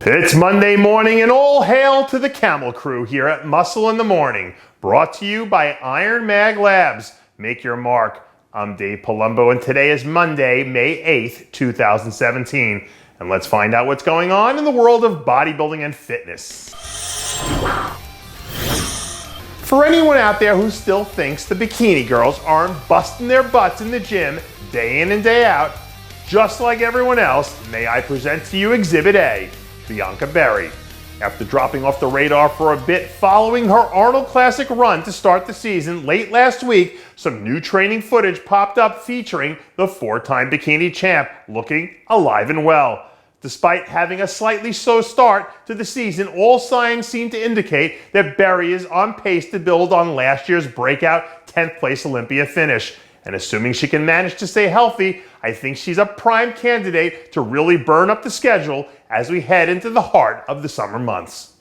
It's Monday morning and all hail to the Camel Crew here at Muscle in the Morning, brought to you by Iron Mag Labs. Make your mark. I'm Dave Palumbo and today is Monday, May 8th, 2017. And let's find out what's going on in the world of bodybuilding and fitness. For anyone out there who still thinks the bikini girls aren't busting their butts in the gym day in and day out, just like everyone else, may I present to you Exhibit A. Bianca. After dropping off the radar for a bit following her Arnold Classic run to start the season late last week, some new training footage popped up featuring the four-time bikini champ looking alive and well. Despite having a slightly slow start to the season, all signs seem to indicate that Berry is on pace to build on last year's breakout 10th place Olympia finish. And assuming she can manage to stay healthy, I think she's a prime candidate to really burn up the schedule as we head into the heart of the summer months.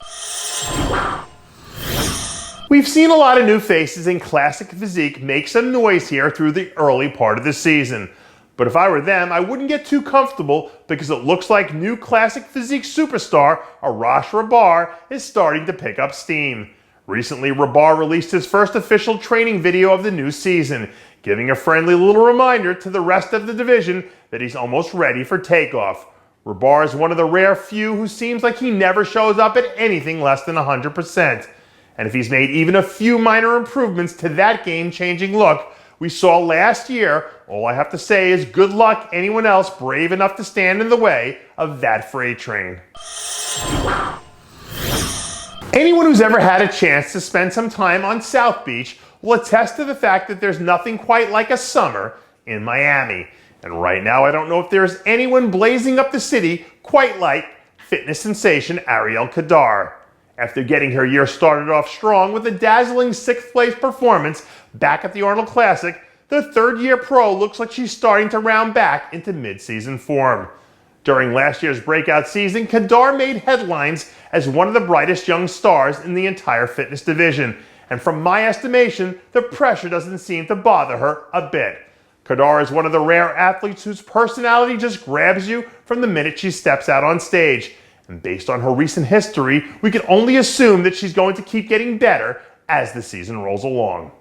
We've seen a lot of new faces in classic physique make some noise here through the early part of the season. But if I were them, I wouldn't get too comfortable because it looks like new classic physique superstar Rahbar is starting to pick up steam. Recently, Rahbar released his first official training video of the new season, giving a friendly little reminder to the rest of the division that he's almost ready for takeoff. Rahbar is one of the rare few who seems like he never shows up at anything less than 100%. And if he's made even a few minor improvements to that game-changing look we saw last year, all I have to say is good luck anyone else brave enough to stand in the way of that freight train. Anyone who's ever had a chance to spend some time on South Beach will attest to the fact that there's nothing quite like a summer in Miami. And right now, I don't know if there's anyone blazing up the city quite like fitness sensation Ariel. After getting her year started off strong with a dazzling 6th place performance back at the Arnold Classic, the third-year pro looks like she's starting to round back into mid-season form. During last year's breakout season, Kadar made headlines as one of the brightest young stars in the entire fitness division. And from my estimation, the pressure doesn't seem to bother her a bit. Kadar is one of the rare athletes whose personality just grabs you from the minute she steps out on stage. And based on her recent history, we can only assume that she's going to keep getting better as the season rolls along.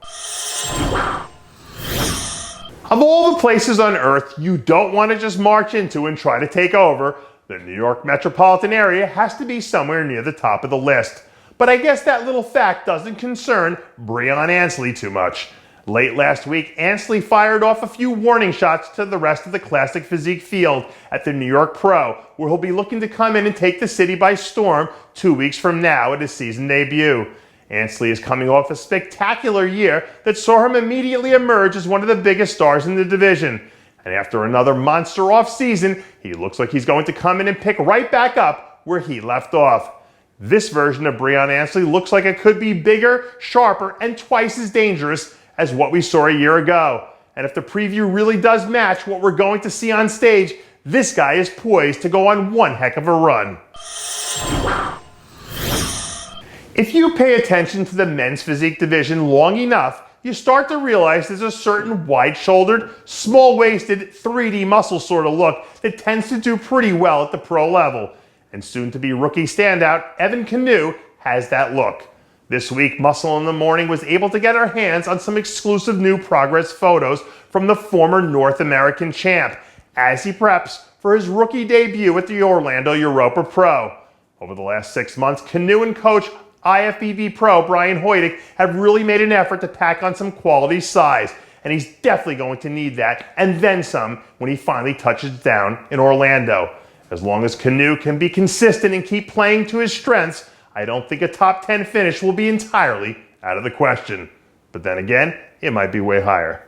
Of all the places on earth you don't want to just march into and try to take over, the New York metropolitan area has to be somewhere near the top of the list. But I guess that little fact doesn't concern Breon Ansley too much. Late last week, Ansley fired off a few warning shots to the rest of the classic physique field at the New York Pro, where he'll be looking to come in and take the city by storm 2 weeks from now at his season debut. Ansley is coming off a spectacular year that saw him immediately emerge as one of the biggest stars in the division. And after another monster off-season, he looks like he's going to come in and pick right back up where he left off. This version of Breon Ansley looks like it could be bigger, sharper, and twice as dangerous as what we saw a year ago. And if the preview really does match what we're going to see on stage, this guy is poised to go on one heck of a run. If you pay attention to the men's physique division long enough, you start to realize there's a certain wide-shouldered, small-waisted, 3D muscle sort of look that tends to do pretty well at the pro level. And soon-to-be rookie standout Evan Kanu has that look. This week, Muscle in the Morning was able to get our hands on some exclusive new progress photos from the former North American champ as he preps for his rookie debut at the Orlando Europa Pro. Over the last 6 months, Kanu and coach IFBB Pro Brian Hoydick have really made an effort to pack on some quality size, and he's definitely going to need that and then some when he finally touches down in Orlando. As long as Kanu can be consistent and keep playing to his strengths, I don't think a top 10 finish will be entirely out of the question. But then again, it might be way higher.